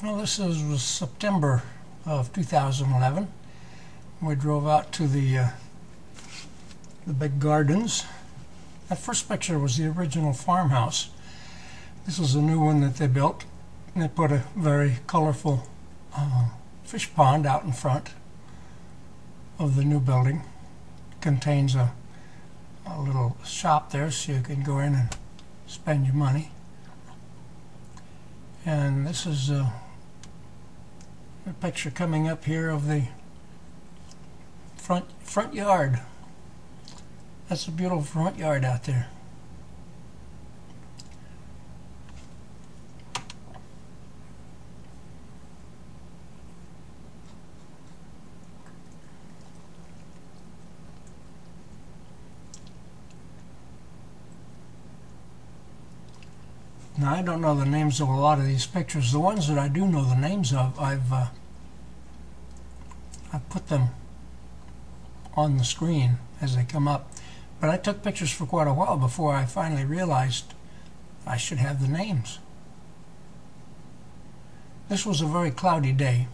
Well, was September of 2011. We drove out to the big gardens. That first picture was the original farmhouse. This was a new one that they built. They put a very colorful fish pond out in front of the new building. It contains a little shop there so you can go in and spend your money. And this is a picture coming up here of the front yard. That's a beautiful front yard out there. Now, I don't know the names of a lot of these pictures. The ones that I do know the names of, I've put them on the screen as they come up. But I took pictures for quite a while before I finally realized I should have the names. This was a very cloudy day.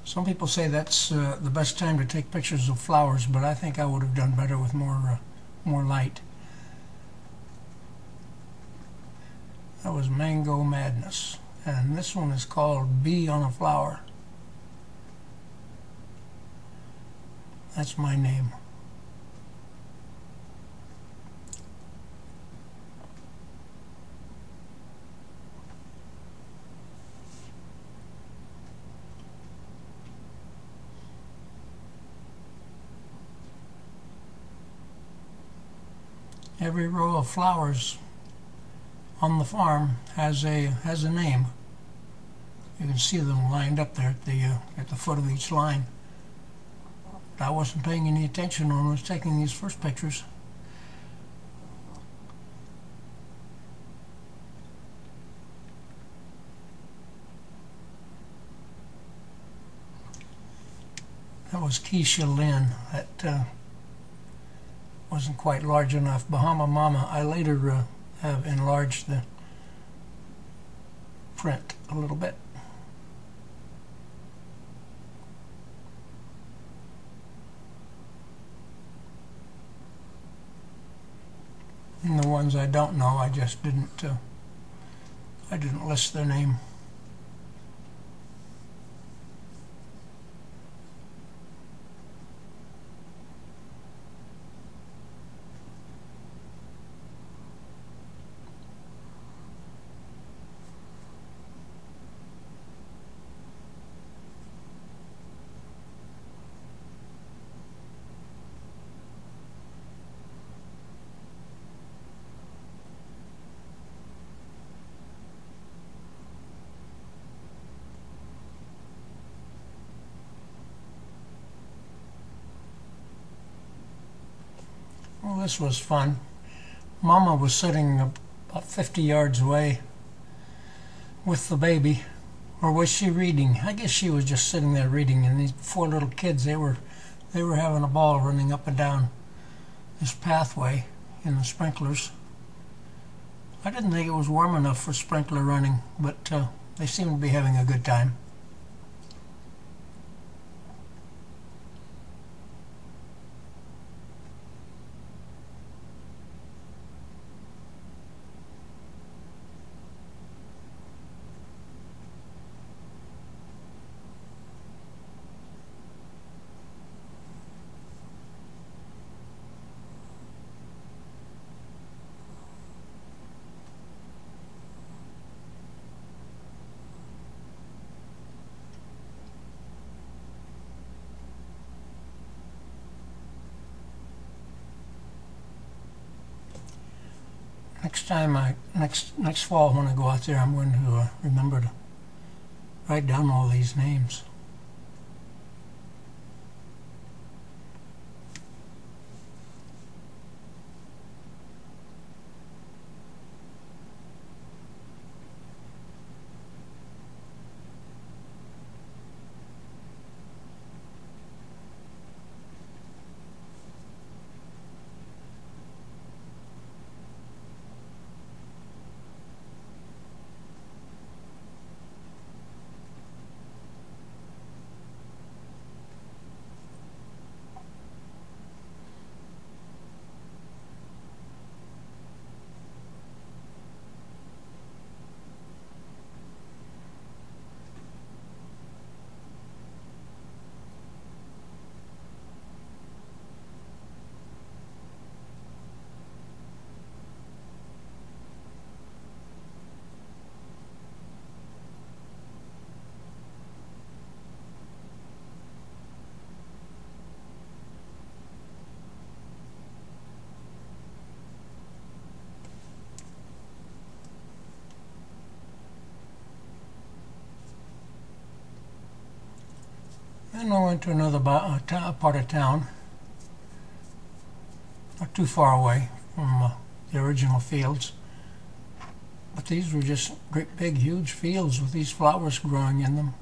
Some people say that's the best time to take pictures of flowers, but I think I would have done better with more light. That was Mango Madness. And this one is called Bee on a Flower. That's my name. Every row of flowers on the farm has a name. You can see them lined up there at the foot of each line. I wasn't paying any attention when I was taking these first pictures. That was Keisha Lynn. That wasn't quite large enough. Bahama Mama. I later have enlarged the print a little bit. And the ones I don't know, I just didn't list their name. Well, this was fun. Mama was sitting about 50 yards away with the baby. Or was she reading? I guess she was just sitting there reading, and these four little kids, they were having a ball running up and down this pathway in the sprinklers. I didn't think it was warm enough for sprinkler running, but they seemed to be having a good time. Next fall when I go out there, I'm going to remember to write down all these names. Then I went to another part of town, not too far away from the original fields. But these were just great big huge fields with these flowers growing in them.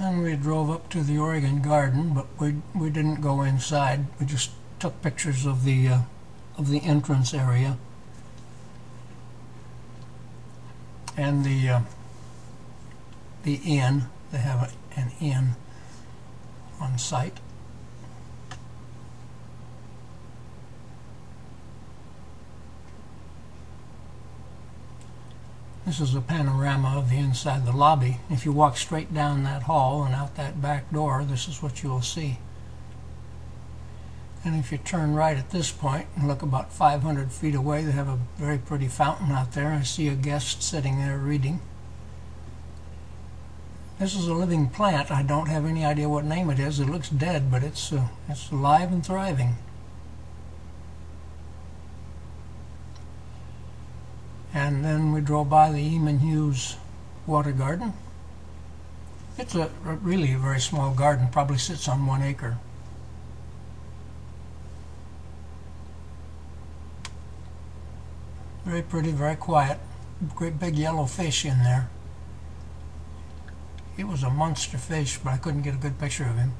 And we drove up to the Oregon Garden, but we didn't go inside. We just took pictures of the entrance area and the inn. They have an inn on site. This is a panorama of the inside of the lobby. If you walk straight down that hall and out that back door, this is what you will see. And if you turn right at this point and look about 500 feet away, they have a very pretty fountain out there. I see a guest sitting there reading. This is a living plant. I don't have any idea what name it is. It looks dead, but it's alive and thriving. And then we drove by the Eamonn Hughes water garden. It's really a very small garden, probably sits on 1 acre. Very pretty, very quiet. Great big yellow fish in there. He was a monster fish, but I couldn't get a good picture of him.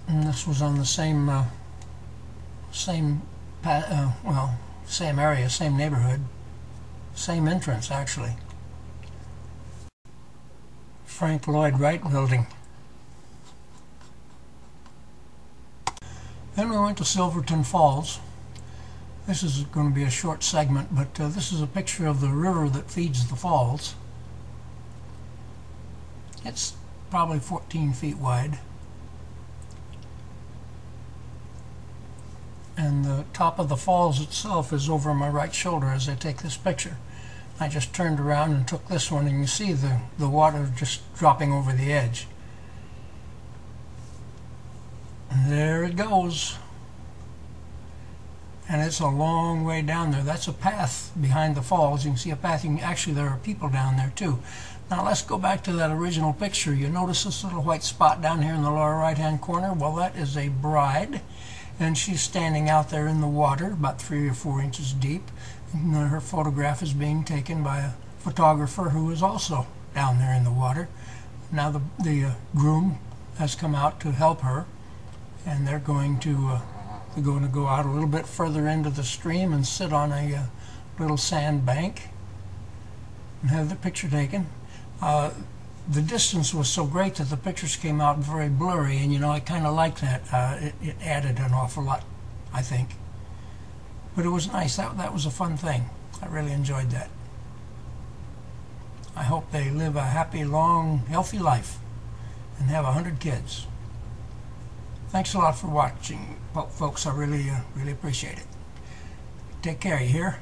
And this was on the same area, same neighborhood, same entrance actually. Frank Lloyd Wright building. Then we went to Silverton Falls. This is going to be a short segment, but this is a picture of the river that feeds the falls. It's probably 14 feet wide. And the top of the falls itself is over my right shoulder as I take this picture. I just turned around and took this one, and you see the water just dropping over the edge. And there it goes. And it's a long way down there. That's a path behind the falls. You can see a path. Actually, there are people down there too. Now let's go back to that original picture. You notice this little white spot down here in the lower right-hand corner? Well, that is a bride. And she's standing out there in the water, about 3 or 4 inches deep. And her photograph is being taken by a photographer who is also down there in the water. Now the groom has come out to help her, and they're going to go out a little bit further into the stream and sit on a little sand bank and have the picture taken. The distance was so great that the pictures came out very blurry, and I kind of like that. It added an awful lot, I think. But it was nice. That was a fun thing. I really enjoyed that. I hope they live a happy, long, healthy life and have 100 kids. Thanks a lot for watching, folks. I really appreciate it. Take care, you hear?